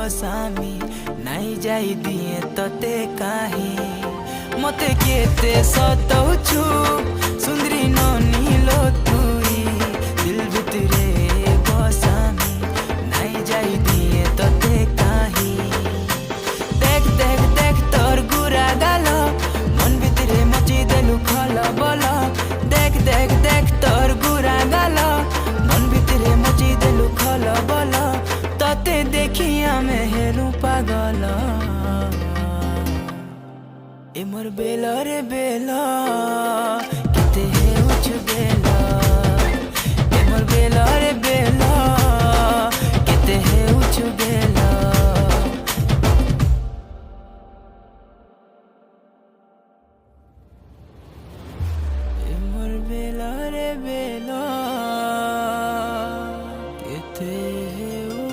बसामी नाई जाई दिए तते काहे मते केते सताउछु सुंदरी ननी लो तुई दिल भितरे बसामी नाई जाई दिए तते काहे देख देख देख तोर गुरा गालो मन भितरे मची देलु खला बोला देख देख देख तोर गुरा गालो मन भितरे मची देलु खला बोला तते देखिया में हेलु पागल ए मोर बेला रे बेला केते हे उछ बेला ए मोर बेला रे बेला